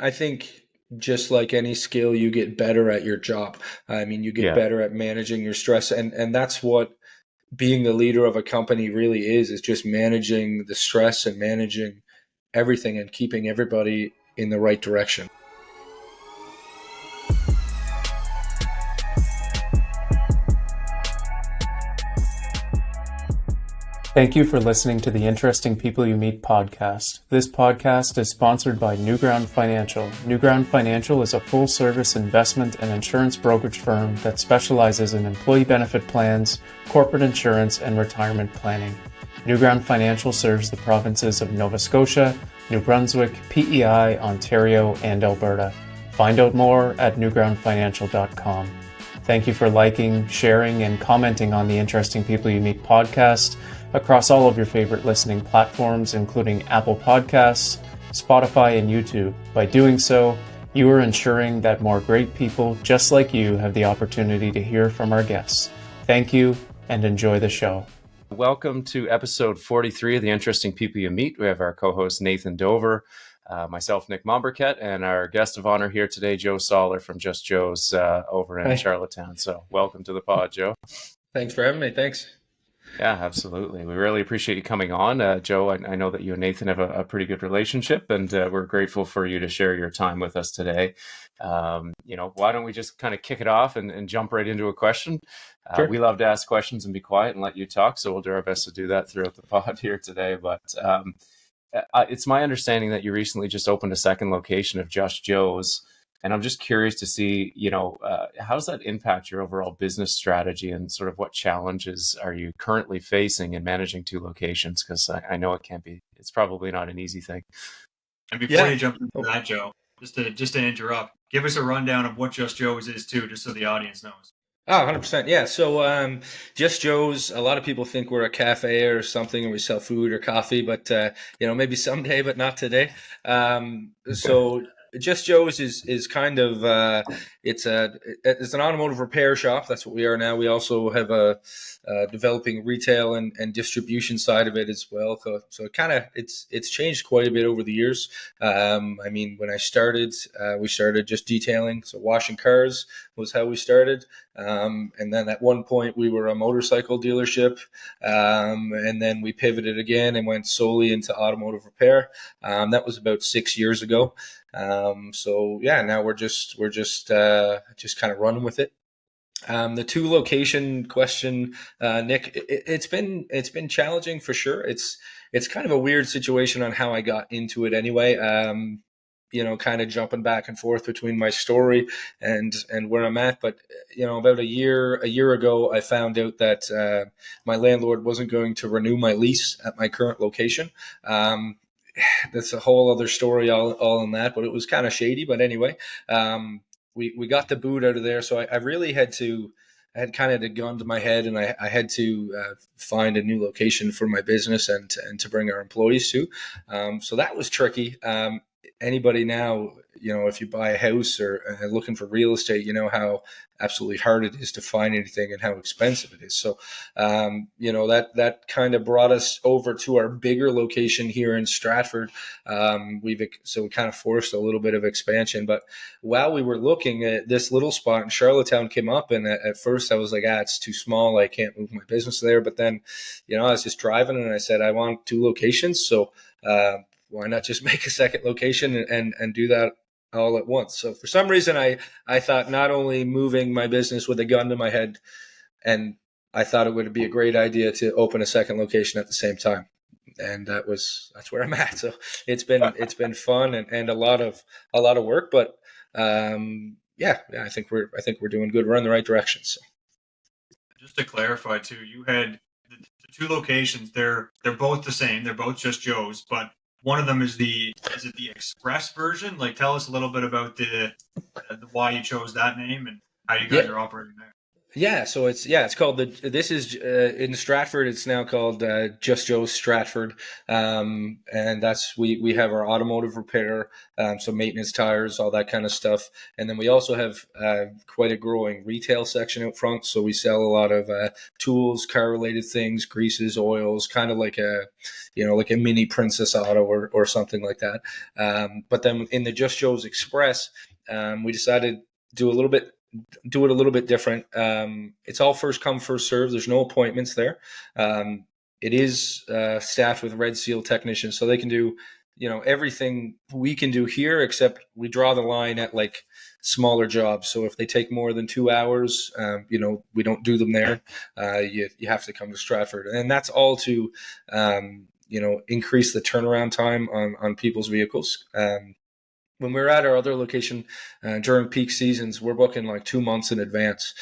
I think just like any skill, you get better at your job. I mean, you get Yeah. better at managing your stress, and that's what being the leader of a company really is just managing the stress and managing everything and keeping everybody in the right direction. Thank you for listening to the Interesting People You Meet podcast. This podcast is sponsored by Newground Financial. Newground Financial is a full-service investment and insurance brokerage firm that specializes in employee benefit plans, corporate insurance, and retirement planning. Newground Financial serves the provinces of Nova Scotia, New Brunswick, PEI, Ontario, and Alberta. Find out more at newgroundfinancial.com. Thank you for liking, sharing, and commenting on the Interesting People You Meet podcast across all of your favorite listening platforms, including Apple Podcasts, Spotify, and YouTube. By doing so, you are ensuring that more great people just like you have the opportunity to hear from our guests. Thank you, and enjoy the show. Welcome to episode 43 of the Interesting People You Meet. We have our co-host Nathan Dover, myself, Nick Mombourquette, and our guest of honor here today, Joe Sawler from JustJoes over in Charlottetown. So welcome to the pod, Joe. Thanks for having me. Thanks. Yeah, absolutely. We really appreciate you coming on. Joe, I know that you and Nathan have a pretty good relationship, and we're grateful for you to share your time with us today. Why don't we just kind of kick it off and jump right into a question? Sure. We love to ask questions and be quiet and let you talk, so we'll do our best to do that throughout the pod here today. But it's my understanding that you recently just opened a second location of JustJoes. And I'm just curious to see, how does that impact your overall business strategy and sort of what challenges are you currently facing in managing two locations? Because I know it's probably not an easy thing. And before you jump into that, Joe, just to interrupt, give us a rundown of what JustJoes is too, just so the audience knows. Oh, 100%. Yeah. So JustJoes, a lot of people think we're a cafe or something and we sell food or coffee, but, maybe someday, but not today. So JustJoes is kind of it's an automotive repair shop. That's what we are now. We also have a developing retail and distribution side of it as well. So it's changed quite a bit over the years. When I started, we started just detailing, so washing cars was how we started. And then at one point we were a motorcycle dealership, and then we pivoted again and went solely into automotive repair. That was about 6 years ago. Now we're just kind of running with it. The two location question, Nick, it's been challenging for sure. It's kind of a weird situation on how I got into it anyway. Kind of jumping back and forth between my story and where I'm at. But, about a year ago, I found out that my landlord wasn't going to renew my lease at my current location. That's a whole other story all in that, but it was kind of shady. But anyway, we got the boot out of there. So I really I had kind of the gun to my head, and I had to find a new location for my business and to bring our employees to. So that was tricky. Anybody now, if you buy a house or looking for real estate, you know how absolutely hard it is to find anything and how expensive it is. So, that kind of brought us over to our bigger location here in Stratford. We kind of forced a little bit of expansion. But while we were looking at this little spot in Charlottetown came up, and at first I was like, it's too small. I can't move my business there. But then, I was just driving and I said, I want two locations. So, why not just make a second location and do that all at once? So for some reason, I thought not only moving my business with a gun to my head, and I thought it would be a great idea to open a second location at the same time. And that's where I'm at. So it's been fun and a lot of work, but I think we're doing good. We're in the right direction. So just to clarify too, you had the two locations. They're both the same. They're both JustJoes, but one of them is the express version. Like, tell us a little bit about the why you chose that name and how you guys are operating there. Yeah, so it's called this is in Stratford. It's now called Just Joe's Stratford, and that's we have our automotive repair, so maintenance, tires, all that kind of stuff, and then we also have quite a growing retail section out front. So we sell a lot of tools, car related things, greases, oils, kind of like like a mini Princess Auto or something like that. But then in the Just Joe's Express, we decided do a little bit do it a little bit different. It's all first come, first serve. There's no appointments there. It is staffed with Red Seal technicians, so they can do everything we can do here, except we draw the line at like smaller jobs. So if they take more than 2 hours, we don't do them there. You have to come to Stratford, and that's all to increase the turnaround time on people's vehicles. When we're at our other location during peak seasons, we're booking like 2 months in advance.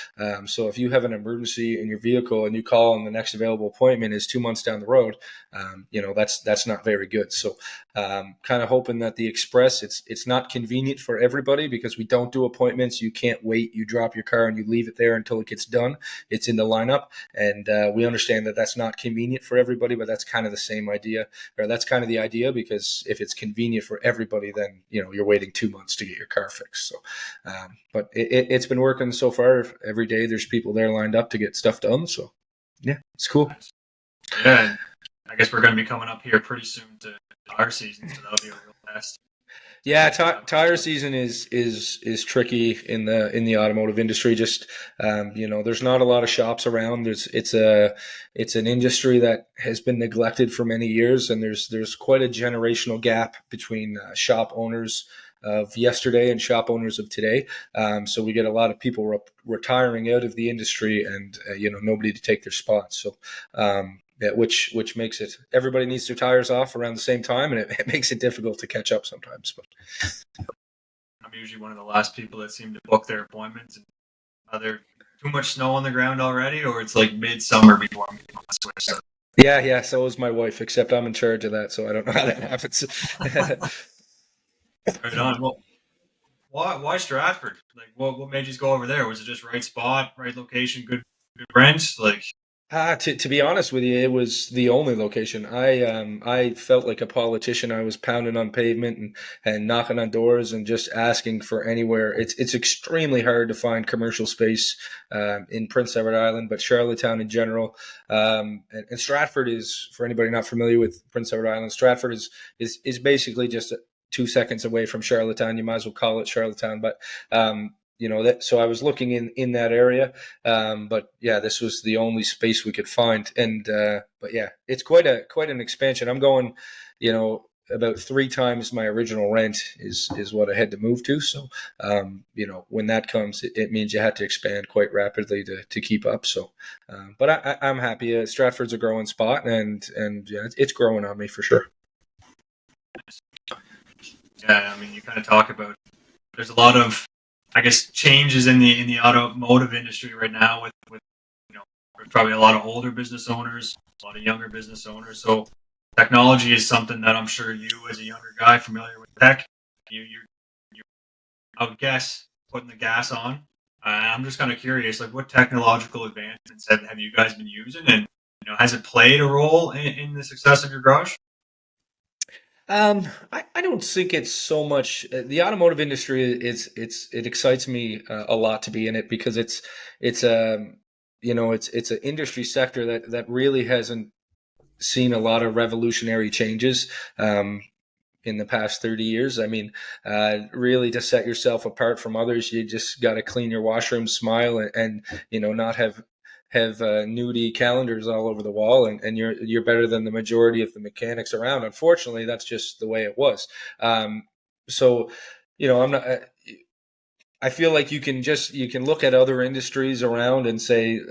So if you have an emergency in your vehicle and you call and the next available appointment is 2 months down the road, that's not very good. So kind of hoping that the Express, it's not convenient for everybody because we don't do appointments. You can't wait. You drop your car and you leave it there until it gets done. It's in the lineup. And we understand that that's not convenient for everybody, but that's kind of the same idea, or that's kind of the idea, because if it's convenient for everybody, then, you're waiting 2 months to get your car fixed. So, but it's been working so far. Every day there's people there lined up to get stuff done. So yeah, it's cool. Yeah. I guess we're going to be coming up here pretty soon to our season, so that'll be a real test. Yeah, tire season is tricky in the automotive industry. Just there's not a lot of shops around. It's an industry that has been neglected for many years, and there's quite a generational gap between shop owners of yesterday and shop owners of today. So we get a lot of people retiring out of the industry, and nobody to take their spots. So. Yeah, which makes it, everybody needs their tires off around the same time, and it makes it difficult to catch up sometimes. But I'm usually one of the last people that seem to book their appointments. And are there too much snow on the ground already, or it's like midsummer before I'm getting my switch? So. Yeah. So is my wife, except I'm in charge of that, so I don't know how that happens. Right on. Well, why Stratford? Like, what made you go over there? Was it just right spot, right location, good rent? Like. To be honest with you, it was the only location. I felt like a politician. I was pounding on pavement and knocking on doors and just asking for anywhere. It's extremely hard to find commercial space in Prince Edward Island, but Charlottetown in general. And Stratford is, for anybody not familiar with Prince Edward Island, Stratford is basically just 2 seconds away from Charlottetown. You might as well call it Charlottetown, but so I was looking in that area, but yeah, this was the only space we could find, and but yeah, it's quite an expansion. I'm going, about 3 times my original rent is what I had to move to. So when that comes, it means you had to expand quite rapidly to keep up. So, but I'm happy. Stratford's a growing spot, and yeah, it's growing on me for sure. Yeah, I mean, you kind of talk about there's a lot of, I guess, changes in the automotive industry right now with there's probably a lot of older business owners, a lot of younger business owners. So technology is something that I'm sure you, as a younger guy familiar with tech, you I would guess putting the gas on. I'm just kind of curious, like, what technological advancements have you guys been using, and has it played a role in the success of your garage? I don't think it's so much the automotive industry. It excites me a lot to be in it, because it's an industry sector that really hasn't seen a lot of revolutionary changes in the past 30 years. I mean, really, to set yourself apart from others, you just got to clean your washroom, smile, and not have nudie calendars all over the wall, and you're better than the majority of the mechanics around. Unfortunately, that's just the way it was. So, I'm not. I feel like you can look at other industries around and say,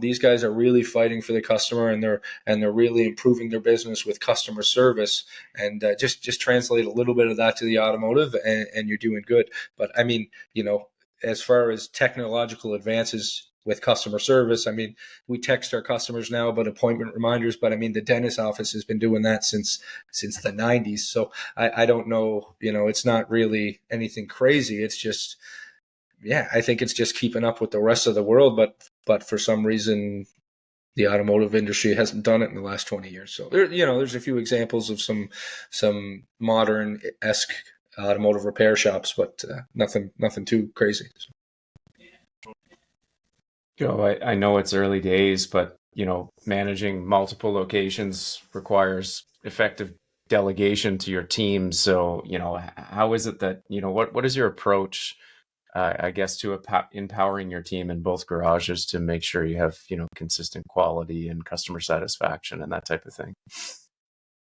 these guys are really fighting for the customer, and they're really improving their business with customer service, and just translate a little bit of that to the automotive, and you're doing good. But I mean, as far as technological advances with customer service, I mean, we text our customers now about appointment reminders, but I mean, the dentist office has been doing that since the 90s. So I don't know, it's not really anything crazy. It's just, I think it's just keeping up with the rest of the world, but for some reason the automotive industry hasn't done it in the last 20 years. So there's a few examples of some modern-esque automotive repair shops, but nothing too crazy. Joe, I know it's early days, but managing multiple locations requires effective delegation to your team. So, how is it that, what is your approach, I guess, to empowering your team in both garages to make sure you have, consistent quality and customer satisfaction and that type of thing?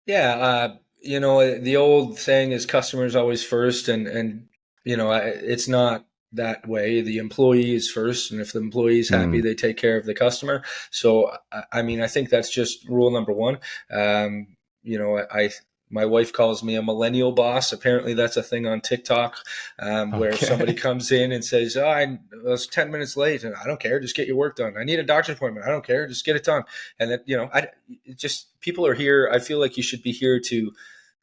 Yeah, the old saying is customers always first, and it's not that way. The employee is first, and if the employee is happy, they take care of the customer. So, I think that's just rule number one. My wife calls me a millennial boss. Apparently, that's a thing on TikTok, where somebody comes in and says, "Oh, I was 10 minutes late," and I don't care. Just get your work done. I need a doctor's appointment. I don't care. Just get it done. And that, people are here. I feel like you should be here to.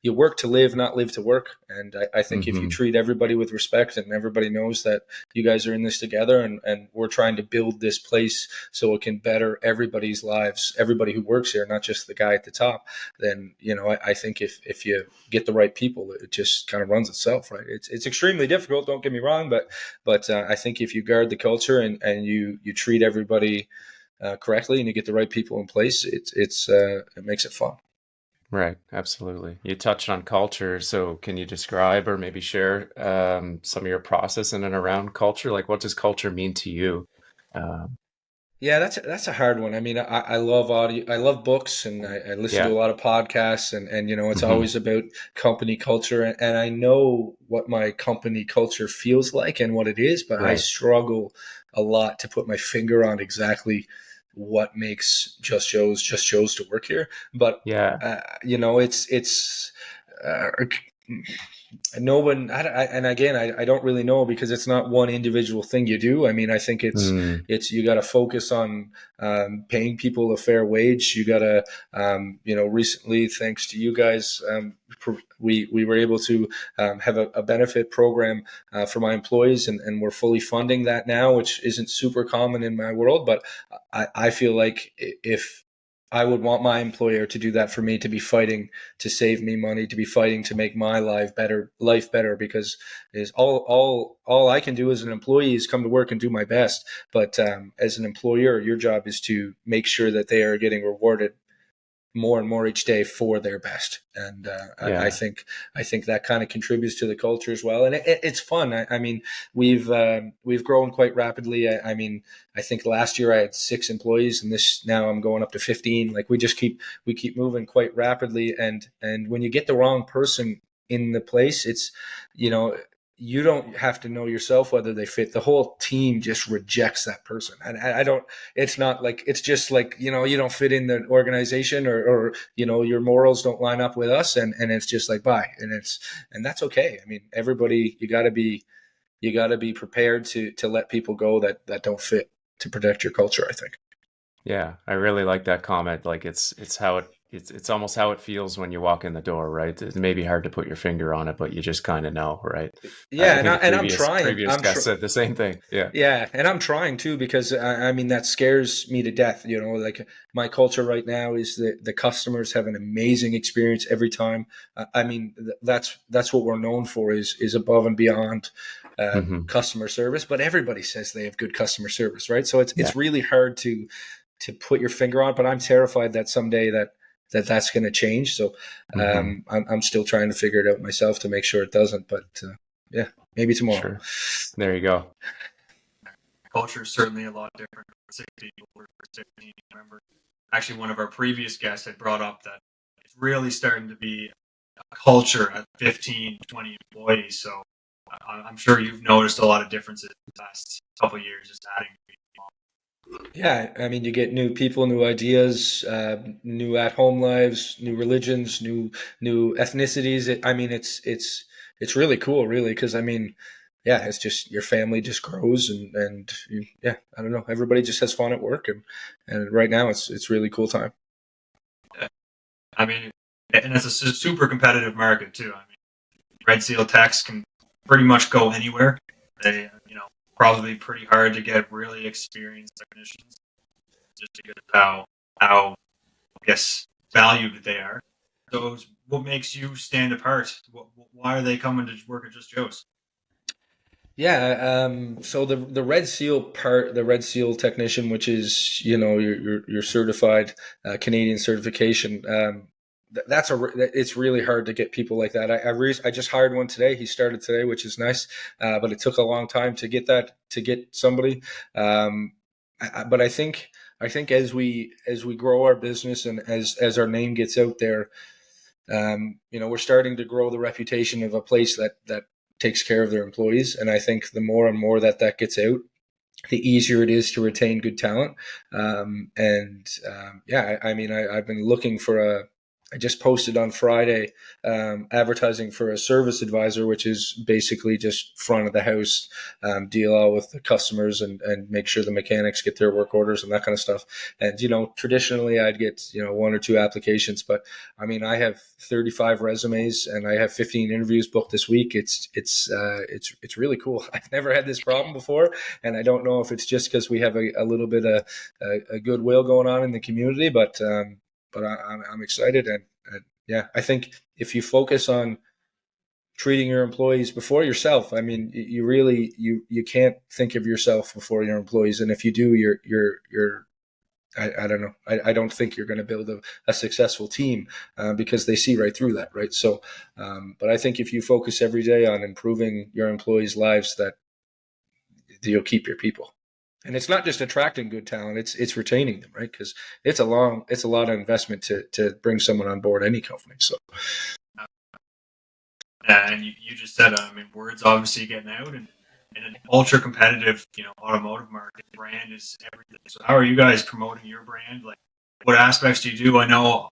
You work to live, not live to work. And I think if you treat everybody with respect and everybody knows that you guys are in this together and we're trying to build this place so it can better everybody's lives, everybody who works here, not just the guy at the top, then, I think if you get the right people, it just kind of runs itself, right? It's extremely difficult, don't get me wrong, but I think if you guard the culture and you treat everybody correctly and you get the right people in place, it makes it fun. Right, absolutely. You touched on culture, so can you describe or maybe share some of your process in and around culture? Like, what does culture mean to you? Yeah, that's a hard one. I mean, I love audio, I love books, and I listen to a lot of podcasts, and it's always about company culture, and I know what my company culture feels like and what it is, but I struggle a lot to put my finger on exactly what makes JustJoes to work here. But it's no one. And again, I don't really know because it's not one individual thing you do. I mean, I think it's you got to focus on paying people a fair wage. You got to recently, thanks to you guys, we were able to have a benefit program for my employees, and we're fully funding that now, which isn't super common in my world. But I feel like if I would want my employer to do that for me, to be fighting to save me money, to be fighting to make my life better, because is all I can do as an employee is come to work and do my best. But as an employer, your job is to make sure that they are getting rewarded more and more each day for their best. And I think that kind of contributes to the culture as well. And it's fun. I mean, we've grown quite rapidly. I think last year I had 6 employees, and now I'm going up to 15. Like we keep moving quite rapidly. And when you get the wrong person in the place, it's, you don't have to know yourself whether they fit. The whole team just rejects that person. And it's not like, it's just like, you don't fit in the organization or your morals don't line up with us. And it's just like, bye. And that's okay. I mean, everybody, you gotta be prepared to let people go that don't fit, to protect your culture, I think. Yeah, I really like that comment. Like it's almost how it feels when you walk in the door, right? It may be hard to put your finger on it, but you just kind of know, right? Yeah, I'm trying. Previous guest said the same thing. Yeah. Yeah, and I'm trying too, because I mean that scares me to death. Like my culture right now is that the customers have an amazing experience every time. I mean that's what we're known for is above and beyond customer service. But everybody says they have good customer service, right? So it's really hard to put your finger on. But I'm terrified that someday that's going to change. So I'm still trying to figure it out myself to make sure it doesn't. But maybe tomorrow. Sure. There you go. Culture is certainly a lot different for 6 people or 15. I remember actually one of our previous guests had brought up that it's really starting to be a culture at 15, 20 employees. So I'm sure you've noticed a lot of differences in the last couple of years just adding people. Yeah, I mean, you get new people, new ideas, new at-home lives, new religions, new ethnicities. It's really cool, really, because I mean, it's just your family just grows, and I don't know, everybody just has fun at work, and right now it's really cool time. I mean, and it's a super competitive market too. I mean, Red Seal techs can pretty much go anywhere. They probably pretty hard to get really experienced technicians just because of how I guess valued they are. So what makes you stand apart? Why are they coming to work at Just Joe's? Yeah, so the Red Seal part, the Red Seal technician, which is your certified Canadian certification. It's really hard to get people like that. I just hired one today. He started today, which is nice, but it took a long time to get somebody. But I think as we grow our business and as our name gets out there, we're starting to grow the reputation of a place that takes care of their employees. And I think the more and more that gets out, the easier it is to retain good talent. I've been looking for I just posted on Friday advertising for a service advisor, which is basically just front of the house, deal all with the customers and make sure the mechanics get their work orders and that kind of stuff. And, traditionally I'd get, one or two applications, but I have 35 resumes and I have 15 interviews booked this week. It's really cool. I've never had this problem before. And I don't know if it's just because we have a little bit of a goodwill going on in the community, but I'm excited. And yeah, I think if you focus on treating your employees before yourself, you really, you can't think of yourself before your employees. And if you do, I don't know. I don't think you're going to build a successful team because they see right through that. Right. So, but I think if you focus every day on improving your employees' lives, that you'll keep your people. And it's not just attracting good talent; it's retaining them, right? Because it's a lot of investment to bring someone on board any company. So, and you just said, word's obviously getting out, and in an ultra competitive, automotive market, brand is everything. So, how are you guys promoting your brand? Like, what aspects do you do? I know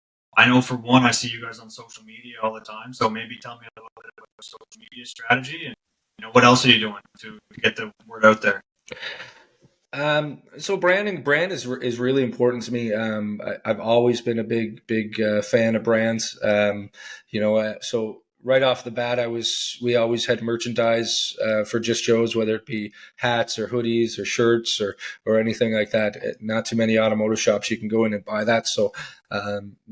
for one, I see you guys on social media all the time. So maybe tell me a little bit about your social media strategy, and what else are you doing to get the word out there? So brand is really important to me. I've always been a big fan of brands. So right off the bat, we always had merchandise for Just Joe's, whether it be hats or hoodies or shirts or anything like that. Not too many automotive shops you can go in and buy that. So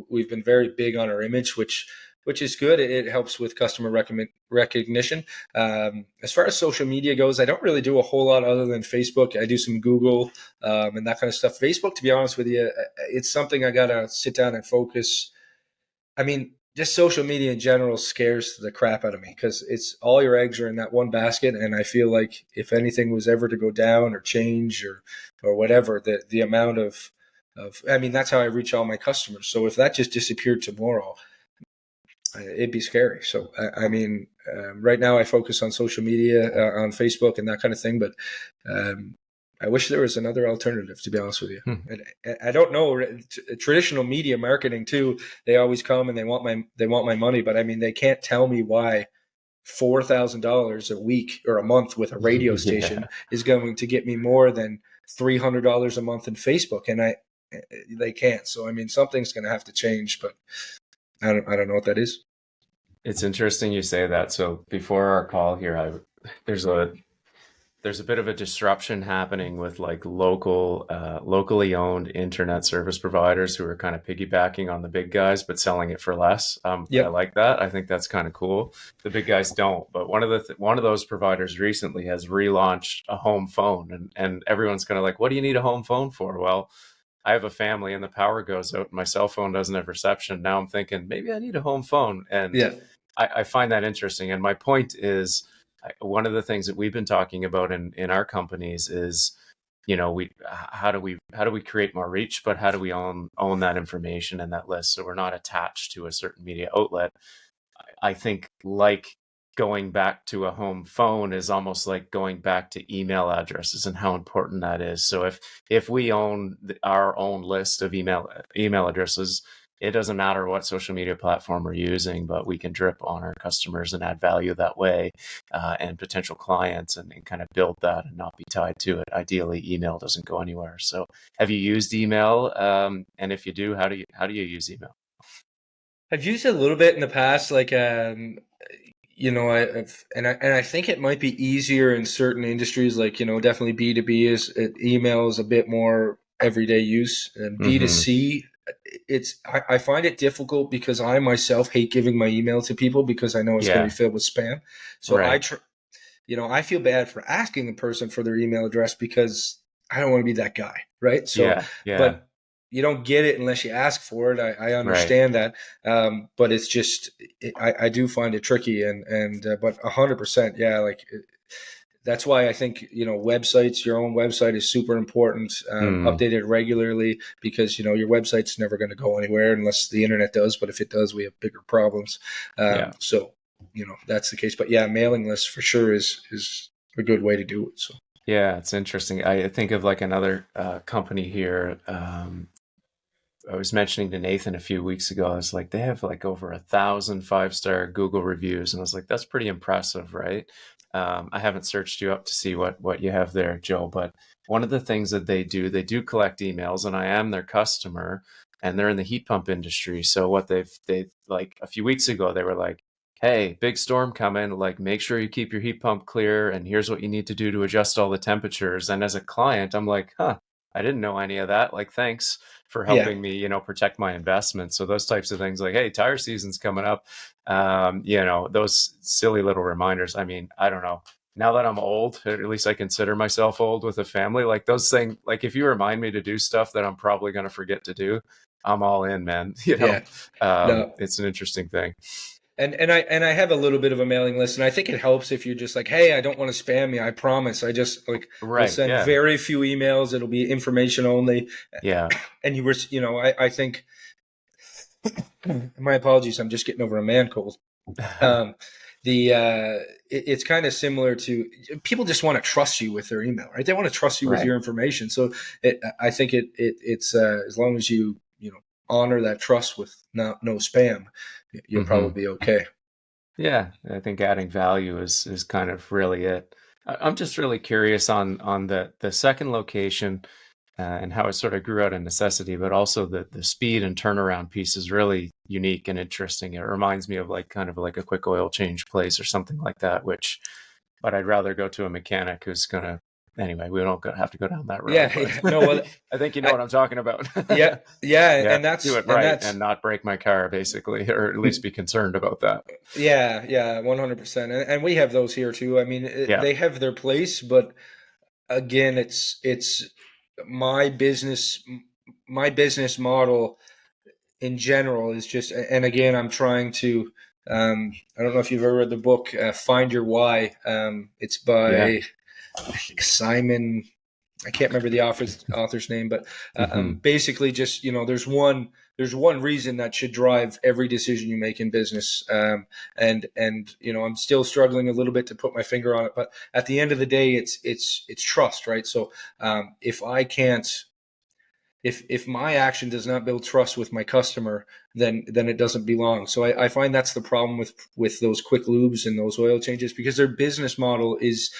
we've been very big on our image, which is good. It helps with customer recognition. As far as social media goes, I don't really do a whole lot other than Facebook. I do some Google and that kind of stuff. Facebook, to be honest with you, it's something I got to sit down and focus. Just social media in general scares the crap out of me because it's all your eggs are in that one basket. And I feel like if anything was ever to go down or change or whatever, the amount of that's how I reach all my customers. So if that just disappeared tomorrow, it'd be scary. So, right now I focus on social media, on Facebook and that kind of thing. But I wish there was another alternative, to be honest with you. And I don't know, traditional media marketing too, they always come and they want my money, but they can't tell me why $4,000 a week or a month with a radio station is going to get me more than $300 a month in Facebook. And they can't. So, something's going to have to change, but I don't know what that is. It's interesting you say that. So before our call here, there's a bit of a disruption happening with like locally owned internet service providers who are kind of piggybacking on the big guys, but selling it for less. Yep. I like that. I think that's kind of cool. The big guys don't, but one of those providers recently has relaunched a home phone, and everyone's kind of like, what do you need a home phone for? Well, I have a family and the power goes out and my cell phone doesn't have reception. Now I'm thinking maybe I need a home phone. And yeah. I find that interesting. And my point is, one of the things that we've been talking about in our companies is, how do we create more reach, but how do we own that information and that list so we're not attached to a certain media outlet? I think like going back to a home phone is almost like going back to email addresses and how important that is. So if we own our own list of email addresses, it doesn't matter what social media platform we're using, but we can drip on our customers and add value that way, and potential clients and kind of build that and not be tied to it. Ideally, email doesn't go anywhere. So have you used email? And if you do, how do you use email? I've used it a little bit in the past. Like, I think it might be easier in certain industries, like, definitely B2B email is a bit more everyday use, and Mm-hmm. B2C, I find it difficult because I myself hate giving my email to people because I know it's going to Yeah. be filled with spam. So Right. I feel bad for asking the person for their email address because I don't want to be that guy, right? So, Yeah. Yeah. but you don't get it unless you ask for it. I Right. understand that, but it's just I do find it tricky, but 100%, yeah, like that's why I think websites, your own website is super important. Mm. Updated regularly because your website's never going to go anywhere unless the internet does. But if it does, we have bigger problems. Yeah. So that's the case. But yeah, mailing lists for sure is a good way to do it. So Yeah, it's interesting. I think of like another company here. I was mentioning to Nathan a few weeks ago, I was like, they have like over 1,000 5-star Google reviews. And I was like, that's pretty impressive, right? I haven't searched you up to see what you have there, Joe, but one of the things that they do collect emails, and I am their customer, and they're in the heat pump industry. So what they like a few weeks ago, they were like, hey, big storm coming, like make sure you keep your heat pump clear, and here's what you need to do to adjust all the temperatures. And as a client, I'm like, huh, I didn't know any of that. Like, thanks for yeah, helping me, protect my investment. So those types of things like, hey, tire season's coming up. Those silly little reminders. I mean, I don't know. Now that I'm old, or at least I consider myself old with a family, like those things, like if you remind me to do stuff that I'm probably going to forget to do, I'm all in, man. yeah, no. It's an interesting thing. And I have a little bit of a mailing list, and I think it helps if you're just like, hey, I don't want to spam you. I promise. I just will Right. send Yeah. very few emails. It'll be information only. Yeah. And I think my apologies. I'm just getting over a man cold. Um, it's kind of similar to people just want to trust you with their email, right? They want to trust you with Right. your information. So I think it's as long as you honor that trust with no spam, you'll Hmm. probably be okay. Yeah, I think adding value is kind of really it. I'm just really curious on the second location and how it sort of grew out of necessity, but also the speed and turnaround piece is really unique and interesting. It reminds me of like kind of like a quick oil change place or something like that, but I'd rather go to a mechanic who's gonna. Anyway, we don't have to go down that road, Yeah, but yeah. No, well, I think you know I, what I'm talking about. yeah, yeah, Yeah, and do that's it and right that's and not break my car, basically, or at least be concerned about that. yeah, 100%. And we have those here too. I mean, Yeah. they have their place, but again, it's my business my business model in general is just, and again, I'm trying to. I don't know if you've ever read the book "Find Your Why." It's Yeah. by I think Simon. I can't remember the author's name, but Hmm. basically, just there's one reason that should drive every decision you make in business, and I'm still struggling a little bit to put my finger on it, but at the end of the day, it's trust, right? So if I can't if my action does not build trust with my customer, then it doesn't belong. So I find that's the problem with those quick lubes and those oil changes, because their business model is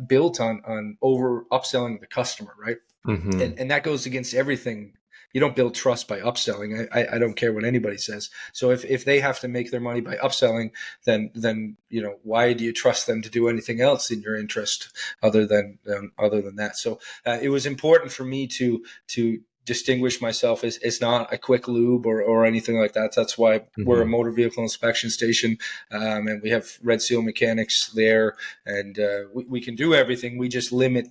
built on over upselling the customer, right? Hmm. And that goes against everything. You don't build trust by upselling. I don't care what anybody says. So if they have to make their money by upselling, then why do you trust them to do anything else in your interest other than that? So it was important for me to distinguish myself as not a quick lube or anything like that. That's why we're a Hmm. motor vehicle inspection station, and we have Red Seal mechanics there, and we can do everything. We just limit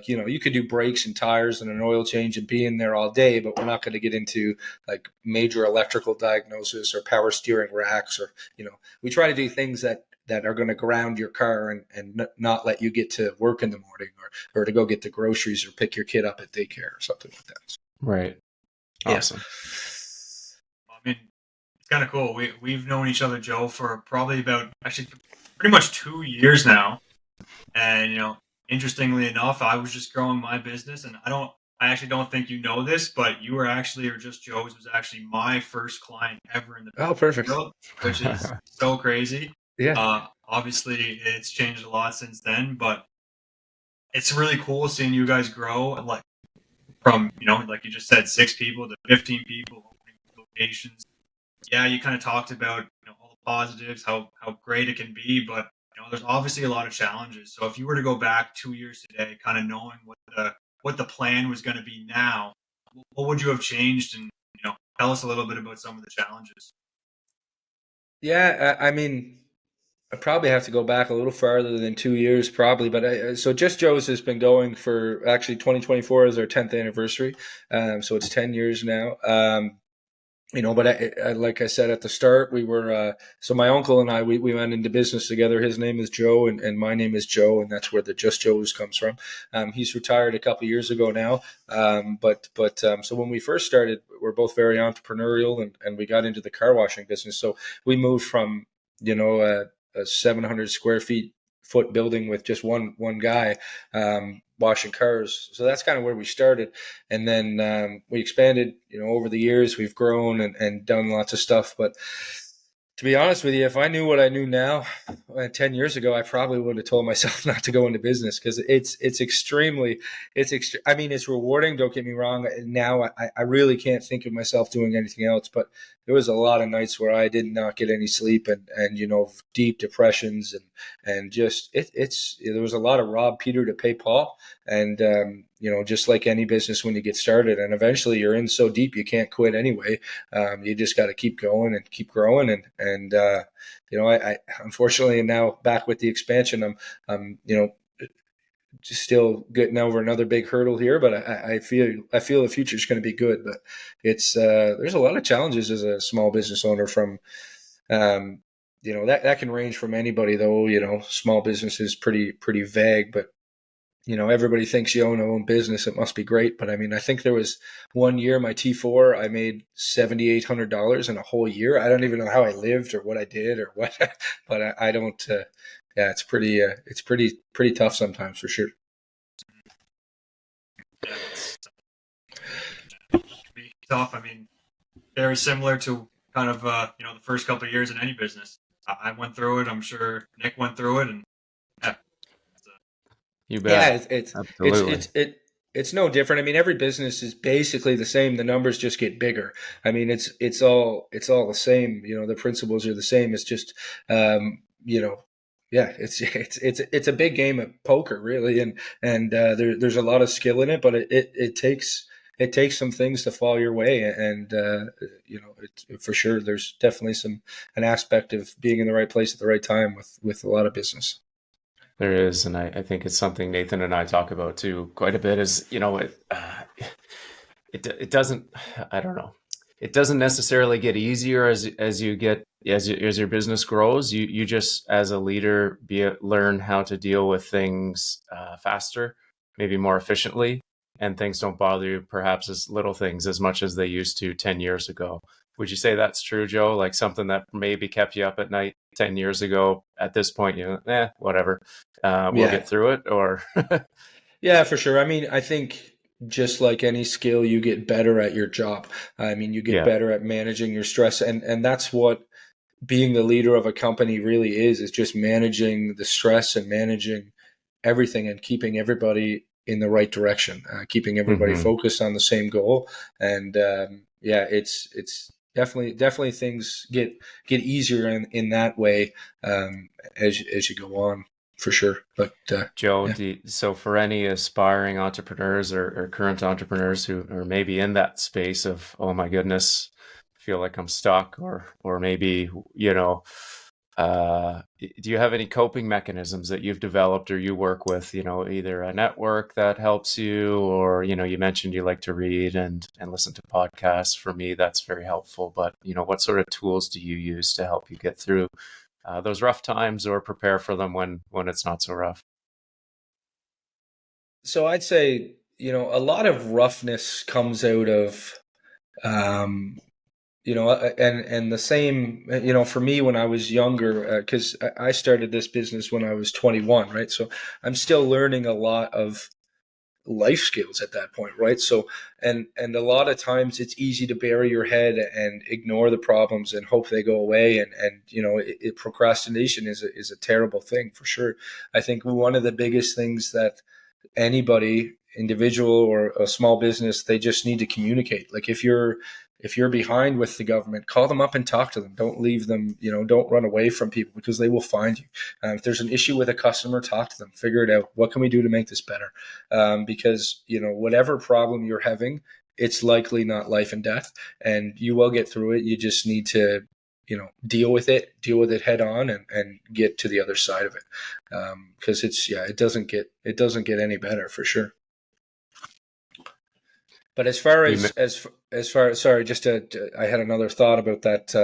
you could do brakes and tires and an oil change and be in there all day, but we're not going to get into like major electrical diagnosis or power steering racks, or we try to do things that are going to ground your car and not let you get to work in the morning, or to go get the groceries or pick your kid up at daycare or something like that. So, Right. yeah. Awesome. I mean, it's kind of cool. We've known each other, Joe, for probably about actually pretty much 2 years now. And interestingly enough, I was just growing my business, and I actually don't think you know this, but you were actually, or Just Joe's was actually my first client ever in the Oh, perfect. world, which is so crazy. Yeah. Obviously, it's changed a lot since then, but it's really cool seeing you guys grow, like from like you just said, 6 people to 15 people, opening locations. Yeah, you kind of talked about all the positives, how great it can be, but there's obviously a lot of challenges. So if you were to go back 2 years today, kind of knowing what the plan was going to be now, what would you have changed? And tell us a little bit about some of the challenges. Yeah, I mean, I probably have to go back a little farther than 2 years, probably. But so Just Joe's has been going for actually 2024 is our 10th anniversary. So it's 10 years now. But like I said at the start, we were, so my uncle and I, we went into business together. His name is Joe and my name is Joe, and that's where the Just Joe's comes from. He's retired a couple years ago now. So when we first started, we're both very entrepreneurial and we got into the car washing business. So we moved from, a 700 square foot building with just one guy, washing cars. So that's kind of where we started. And then we expanded, over the years we've grown and done lots of stuff. But to be honest with you, if I knew what I knew now 10 years ago, I probably would have told myself not to go into business, because I mean, it's rewarding. Don't get me wrong. Now I really can't think of myself doing anything else, but there was a lot of nights where I did not get any sleep and deep depressions and just there was a lot of rob Peter to pay Paul. And, just like any business when you get started, and eventually you're in so deep, you can't quit anyway. You just got to keep going and keep growing. And I unfortunately now back with the expansion, I'm just still getting over another big hurdle here, but I feel the future is going to be good. But it's there's a lot of challenges as a small business owner from, that can range from anybody though. Small business is pretty vague, but everybody thinks you own your own business, it must be great. But I mean, I think there was one year, my T4, I made $7,800 in a whole year. I don't even know how I lived or what I did or what, but I don't. Yeah, it's pretty tough sometimes for sure. Yeah, it's be tough. I mean, very similar to kind of the first couple of years in any business. I went through it. I'm sure Nick went through it, and yeah. You bet. Yeah, Absolutely. it's no different. I mean, every business is basically the same. The numbers just get bigger. I mean, it's all the same. The principles are the same. It's just, yeah, it's a big game of poker, really, and there's a lot of skill in it, but it takes some things to fall your way, and for sure, there's definitely an aspect of being in the right place at the right time with a lot of business. There is, and I think it's something Nathan and I talk about too quite a bit. Is it doesn't, I don't know, it doesn't necessarily get easier as your business grows. You just, as a leader, learn how to deal with things faster, maybe more efficiently, and things don't bother you perhaps as little things as much as they used to 10 years ago. Would you say that's true, Joe? Like something that maybe kept you up at night 10 years ago, at this point, whatever, we'll get through it, or Yeah, for sure. I mean, I think just like any skill, you get better at your job. I mean, you get yeah. better at managing your stress, and that's what being the leader of a company really is just managing the stress and managing everything and keeping everybody in the right direction, keeping everybody Mm-hmm. focused on the same goal. And it's definitely things get easier in that way, as you go on, for sure. But Joe, yeah. so for any aspiring entrepreneurs or current entrepreneurs who are maybe in that space of, oh my goodness, I feel like I'm stuck, or maybe, do you have any coping mechanisms that you've developed or you work with, either a network that helps you, or, you mentioned you like to read and listen to podcasts. For me, that's very helpful. But, what sort of tools do you use to help you get through those rough times, or prepare for them when it's not so rough? So I'd say, a lot of roughness comes out of, and the same, for me when I was younger, because I started this business when I was 21, right? So I'm still learning a lot of life skills at that point, right? So, and a lot of times it's easy to bury your head and ignore the problems and hope they go away. And procrastination is a terrible thing for sure. I think one of the biggest things that anybody, individual or a small business, they just need to communicate. Like if if you're behind with the government, call them up and talk to them. Don't leave them, don't run away from people, because they will find you. If there's an issue with a customer, talk to them, figure it out. What can we do to make this better? Because, whatever problem you're having, it's likely not life and death, and you will get through it. You just need to, deal with it head on, and get to the other side of it. Because it doesn't get any better, for sure. But as far as sorry, I had another thought about that.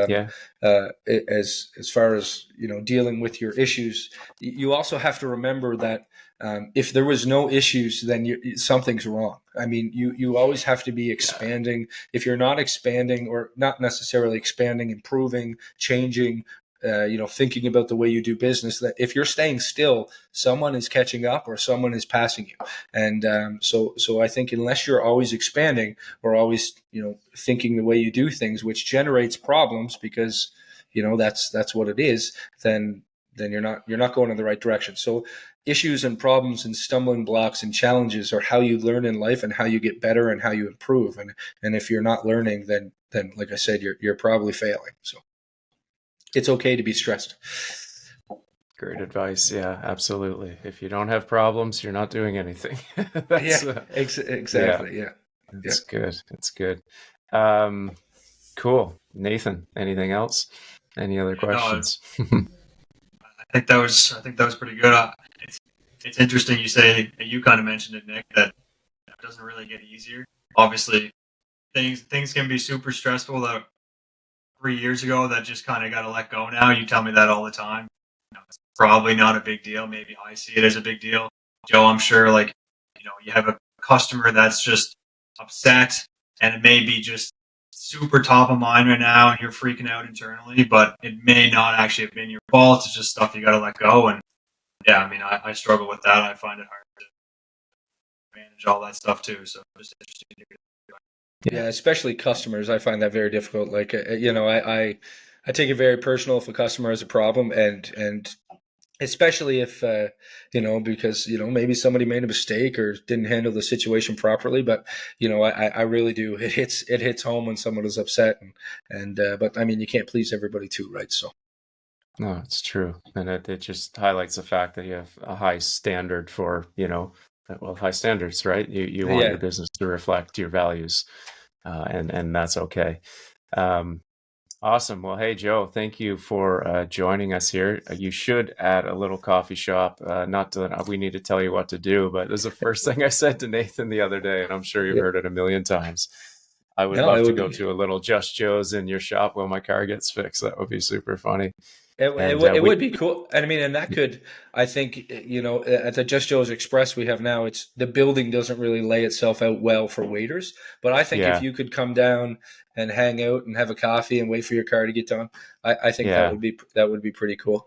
As far as dealing with your issues, you also have to remember that if there was no issues, then something's wrong. I mean, you always have to be expanding. If you're not expanding, or not necessarily expanding, improving, changing, thinking about the way you do business, that if you're staying still, someone is catching up or someone is passing you. And so I think unless you're always expanding, or always, thinking the way you do things, which generates problems, because, that's what it is, then you're not going in the right direction. So issues and problems and stumbling blocks and challenges are how you learn in life, and how you get better, and how you improve. And if you're not learning, then like I said, you're probably failing. So it's okay to be stressed. Great advice. Yeah, absolutely. If you don't have problems, you're not doing anything. Exactly. Yeah. It's good. It's good. Cool. Nathan, anything else? Any other questions? I think that was pretty good. It's interesting you kind of mentioned it, Nick, that it doesn't really get easier. Obviously, things can be super stressful that 3 years ago that just kind of got to let go now. You tell me that all the time. It's probably not a big deal. Maybe I see it as a big deal. Joe, I'm sure, you have a customer that's just upset, and it may be just super top of mind right now, and you're freaking out internally, but it may not actually have been your fault. It's just stuff you got to let go. And yeah, I mean, I struggle with that. I find it hard to manage all that stuff too. So just interesting to hear. Yeah, especially customers. I find that very difficult. Like, I take it very personal if a customer has a problem, and especially if, because, maybe somebody made a mistake or didn't handle the situation properly. But, I really do. It hits home when someone is upset, but I mean, you can't please everybody too, right? So. No, it's true. And it just highlights the fact that you have a high standard for, high standards, right? You want your business to reflect your values, and that's okay. Awesome. Well, hey, Joe, thank you for joining us here. You should add a little coffee shop. Not that we need to tell you what to do, but this is the first thing I said to Nathan the other day, and I'm sure you've heard it a million times. I would love to go to a little Just Joe's in your shop when my car gets fixed. That would be super funny. It would be cool. And I mean, and that could, I think, at the Just Joe's Express we have now, the building doesn't really lay itself out well for waiters. But I think if you could come down and hang out and have a coffee and wait for your car to get done, I think that would be pretty cool.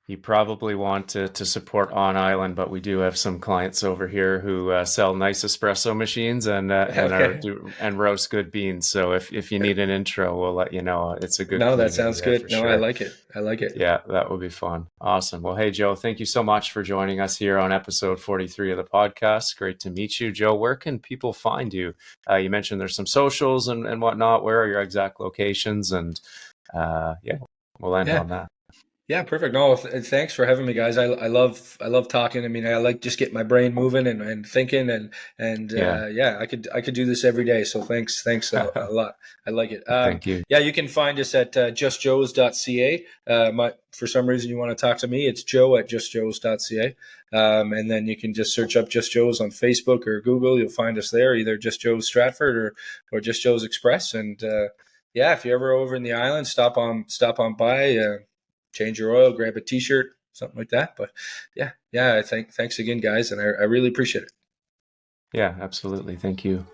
You probably want to support On Island, but we do have some clients over here who sell nice espresso machines and roast good beans. So if you need an intro, we'll let you know. It's a good. No, that sounds good. No, sure. I like it. Yeah, that would be fun. Awesome. Well, hey, Joe, thank you so much for joining us here on episode 43 of the podcast. Great to meet you, Joe. Where can people find you? You mentioned there's some socials and whatnot. Where are your exact locations? And we'll end on that. Yeah, perfect. No, thanks for having me, guys. I love talking. I mean, I like just get my brain moving and thinking, and I could do this every day. So thanks a lot. I like it. Thank you. Yeah, you can find us at justjoes.ca. For some reason you want to talk to me, it's Joe at justjoes.ca. And then you can just search up Just Joe's on Facebook or Google. You'll find us there, either Just Joe's Stratford or Just Joe's Express. And if you're ever over in the island, stop on by. Change your oil, grab a t-shirt, something like that. But thanks again, guys. And I really appreciate it. Yeah, absolutely. Thank you.